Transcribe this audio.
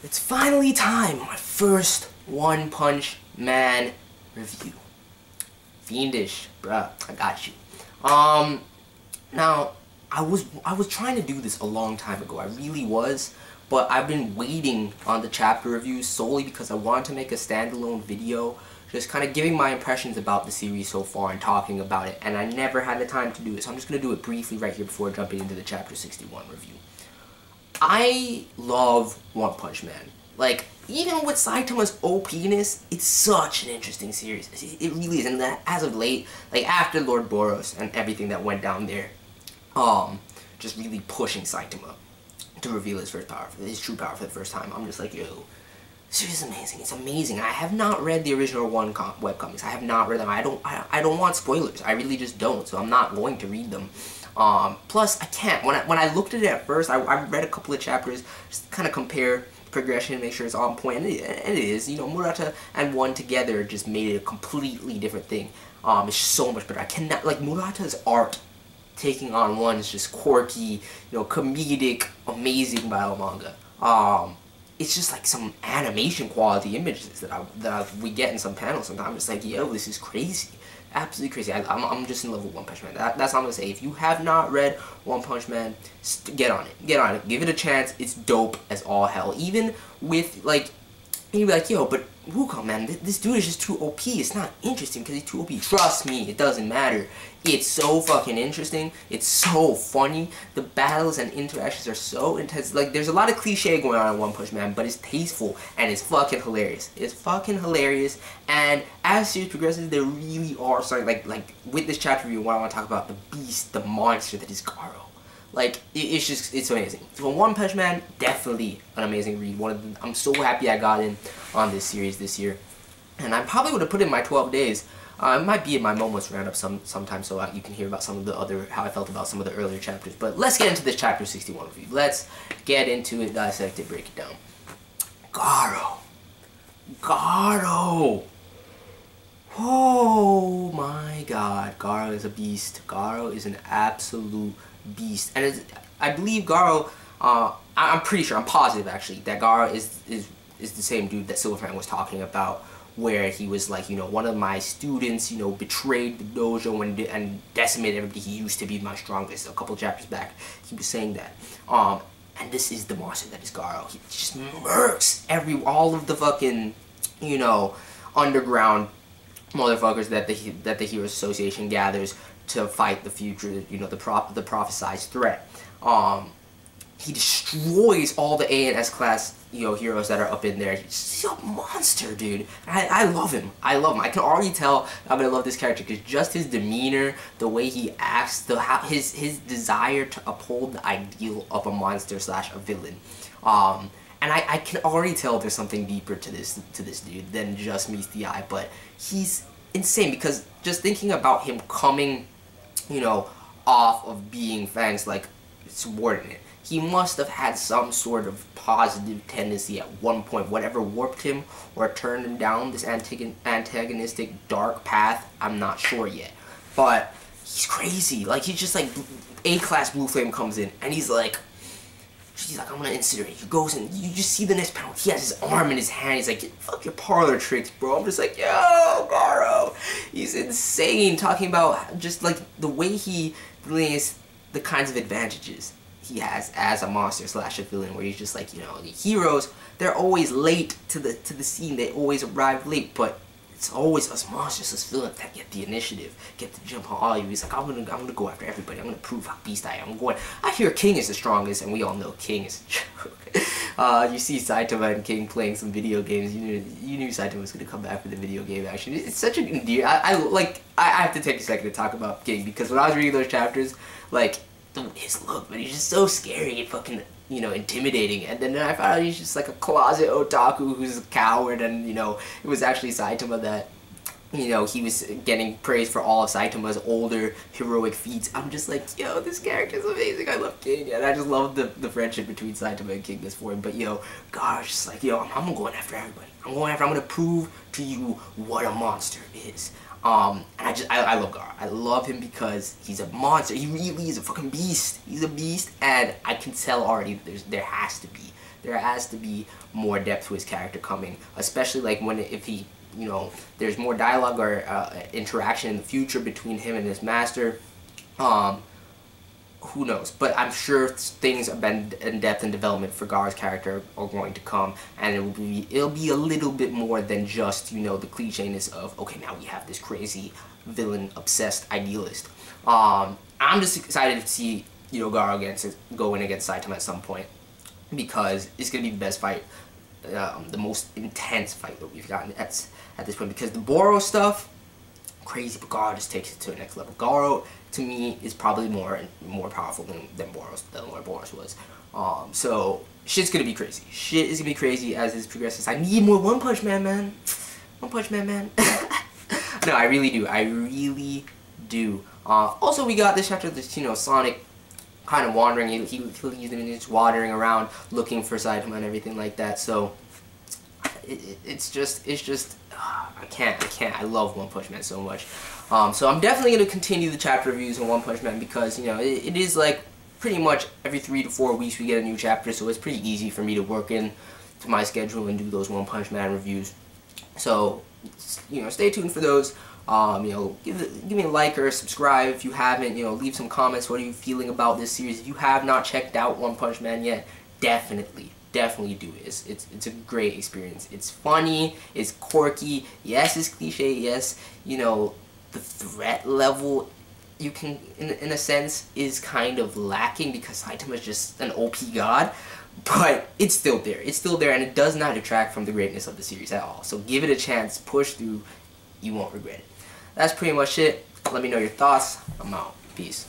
It's finally time, my first One Punch Man review. Fiendish, bruh, I got you. Now, I was trying to do this a long time ago, I really was, but I've been waiting on the chapter reviews solely because I wanted to make a standalone video, just kind of giving my impressions about the series so far and talking about it, and I never had the time to do it, so I'm just going to do it briefly right here before jumping into the chapter 61 review. I love One Punch Man. Like, even with Saitama's OP-ness, it's such an interesting series. It really is, and that as of late, like after Lord Boros and everything that went down there, just really pushing Saitama to reveal his first power, his true power for the first time. I'm just like, yo, this series is amazing. It's amazing. I have not read the original webcomics. I have not read them. I don't want spoilers. I really just don't. So I'm not going to read them. Plus, I can't. When I looked at it at first, I read a couple of chapters, just kind of compare progression, make sure it's on point, and it is. You know, Murata and One together just made it a completely different thing. It's so much better. I cannot, like, Murata's art taking on One is just quirky, you know, comedic, amazing battle manga. It's just like some animation quality images that we get in some panels sometimes. It's like, yo, this is crazy. Absolutely crazy. I'm just in love with One Punch Man. That's all I'm gonna say. If you have not read One Punch Man, get on it. Get on it. Give it a chance. It's dope as all hell. Even with, like, you'd be like, yo, but Wukong, man, this dude is just too OP. It's not interesting because he's too OP. Trust me, it doesn't matter. It's so fucking interesting. It's so funny. The battles and interactions are so intense. Like, there's a lot of cliche going on in One Punch Man, but it's tasteful and it's fucking hilarious. It's fucking hilarious. And as the series progresses, there really are starting, like with this chapter review, what I want to talk about, the beast, the monster that is Garou. Like, it's amazing. So One Punch Man, definitely an amazing read. I'm so happy I got in on this series this year. And I probably would have put in my 12 days. It might be in my moments roundup sometime, so you can hear about some of the other, how I felt about some of the earlier chapters. But let's get into this chapter 61 review. Let's get into it, dissect it, break it down. Garou. Garou. Oh my god, Garou is a beast. Garou is an absolute beast. And I believe Garou, I'm pretty sure, I'm positive actually, that Garou is the same dude that Silver Fang was talking about, where he was like, you know, one of my students, you know, betrayed the dojo and decimated everybody. He used to be my strongest. A couple chapters back, he was saying that. And this is the monster that is Garou. He just murks all of the fucking, you know, underground motherfuckers that the Heroes Association gathers to fight the future, you know, the prophesized threat. He destroys all the A and S class, you know, heroes that are up in there. He's a monster, dude. I love him. I love him. I can already tell I'm gonna love this character because just his demeanor, the way he acts, his desire to uphold the ideal of a monster slash a villain. And I can already tell there's something deeper to this dude than just meets the eye. But he's insane because just thinking about him coming, you know, off of being Fang's, like, subordinate, he must have had some sort of positive tendency at one point, whatever warped him or turned him down this antagonistic dark path. I'm not sure yet, but he's crazy. Like, he's just like, A-class Blue Flame comes in and he's like, I'm gonna incinerate. He goes and you just see the next panel. He has his arm in his hand. He's like, fuck your parlor tricks, bro. I'm just like, yo, Garou. He's insane. Talking about just like the way he relays the kinds of advantages he has as a monster slash a villain, where he's just like, you know, the heroes, they're always late to the scene. They always arrive late, but it's always us monsters, us villains that get the initiative, get the jump on all you. He's like, I'm gonna go after everybody. I'm gonna prove how beast I am. I hear King is the strongest, and we all know King is a joke. You see Saitama and King playing some video games. You knew Saitama was gonna come back for the video game action. It's such an endearing. I have to take a second to talk about King because when I was reading those chapters, like, his look, but he's just so scary and fucking, you know, intimidating. And then I found out he's just like a closet otaku who's a coward, and, you know, it was actually Saitama that, you know, he was getting praise for all of Saitama's older heroic feats. I'm just like, yo, this character's amazing. I love King, and I just love the friendship between Saitama and King this for him. But yo, gosh, just like, yo, I'm going after everybody. I'm gonna prove to you what a monster is. And I love Garou. I love him because he's a monster. He really is a fucking beast. He's a beast, and I can tell already that there has to be there has to be more depth to his character coming, especially like if he, you know, there's more dialogue or interaction in the future between him and his master. Who knows? But I'm sure things in depth and development for Garou's character are going to come, and it'll be a little bit more than just, you know, the clichéness of, okay, now we have this crazy villain obsessed idealist. I'm just excited to see, you know, Garou go in against Saitama at some point, because it's gonna be the best fight, the most intense fight that we've gotten at this point. Because the Boro stuff, crazy, but Garou just takes it to the next level. Garou, to me, is probably more powerful than Lord Boros was. So shit's gonna be crazy. Shit is gonna be crazy as this progresses. I need more One Punch Man, man. One Punch Man, man. No, I really do. I really do. Also, we got this chapter, this, you know, Sonic kind of wandering. He's wandering around looking for Saitama and everything like that. So it's just I can't. I love One Punch Man so much. So I'm definitely going to continue the chapter reviews on One Punch Man, because, you know, it is like pretty much every 3 to 4 weeks we get a new chapter, so it's pretty easy for me to work in to my schedule and do those One Punch Man reviews. So, you know, stay tuned for those. You know, give me a like or subscribe if you haven't. You know, leave some comments. What are you feeling about this series? If you have not checked out One Punch Man yet, definitely do it. It's a great experience. It's funny, it's quirky, yes, it's cliche, yes, you know, the threat level, you can, in a sense, is kind of lacking because Saitama's just an OP god, but it's still there. It's still there, and it does not detract from the greatness of the series at all. So give it a chance, push through, you won't regret it. That's pretty much it. Let me know your thoughts. I'm out. Peace.